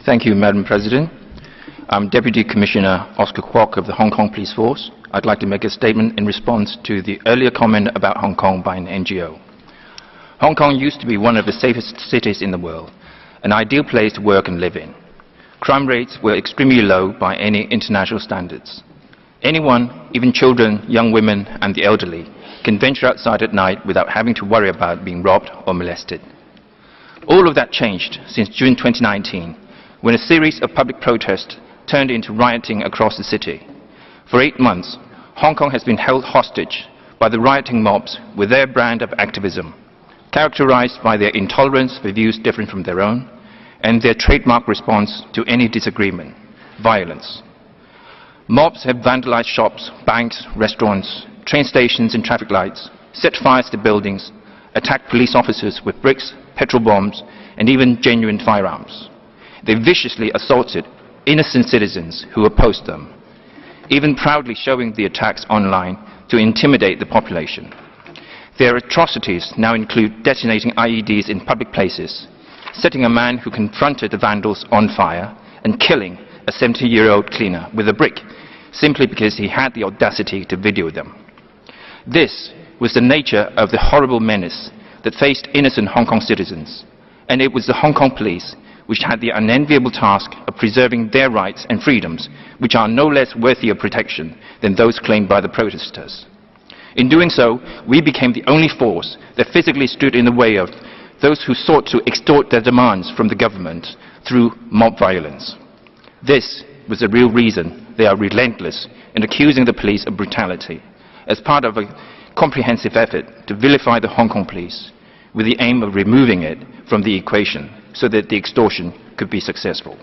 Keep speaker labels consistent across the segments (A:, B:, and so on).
A: Thank you, Madam President. I'm Deputy Commissioner Oscar Kwok of the Hong Kong Police Force. I'd like to make a statement in response to the earlier comment about Hong Kong by an NGO. Hong Kong used to be one of the safest cities in the world, an ideal place to work and live in. Crime rates were extremely low by any international standards. Anyone, even children, young women and the elderly, can venture outside at night without having to worry about being robbed or molested. All of that changed since June 2019, when a series of public protests turned into rioting across the city. For 8 months, Hong Kong has been held hostage by the rioting mobs with their brand of activism, characterized by their intolerance for views different from their own, and their trademark response to any disagreement, violence. Mobs have vandalized shops, banks, restaurants, train stations and traffic lights, set fires to buildings, attacked police officers with bricks, petrol bombs, and even genuine firearms. They viciously assaulted innocent citizens who opposed them, even proudly showing the attacks online to intimidate the population. Their atrocities now include detonating IEDs in public places, setting a man who confronted the vandals on fire, and killing a 70-year-old cleaner with a brick simply because he had the audacity to video them. This was the nature of the horrible menace that faced innocent Hong Kong citizens, and it was the Hong Kong police which had the unenviable task of preserving their rights and freedoms, which are no less worthy of protection than those claimed by the protesters. In doing so, we became the only force that physically stood in the way of those who sought to extort their demands from the government through mob violence. This was the real reason they are relentless in accusing the police of brutality, as part of a comprehensive effort to vilify the Hong Kong police, with the aim of removing it from the equation so that the extortion could be successful.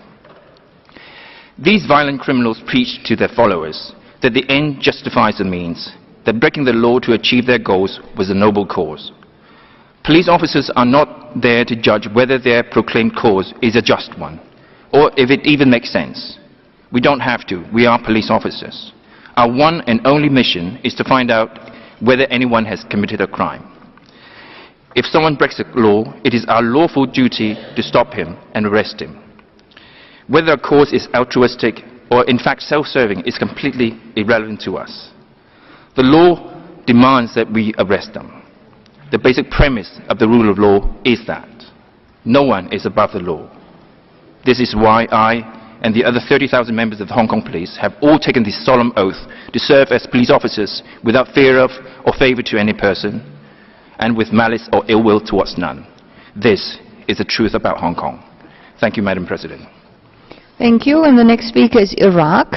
A: These violent criminals preached to their followers that the end justifies the means, that breaking the law to achieve their goals was a noble cause. Police officers are not there to judge whether their proclaimed cause is a just one, or if it even makes sense. We don't have to. We are police officers. Our one and only mission is to find out whether anyone has committed a crime. If someone breaks the law, it is our lawful duty to stop him and arrest him. Whether a cause is altruistic or in fact self-serving is completely irrelevant to us. The law demands that we arrest them. The basic premise of the rule of law is that no one is above the law. This is why I and the other 30,000 members of the Hong Kong Police have all taken this solemn oath to serve as police officers without fear of or favour to any person, and with malice or ill will towards none. This is the truth about Hong Kong. Thank you, Madam President.
B: Thank you. And the next speaker is Iraq.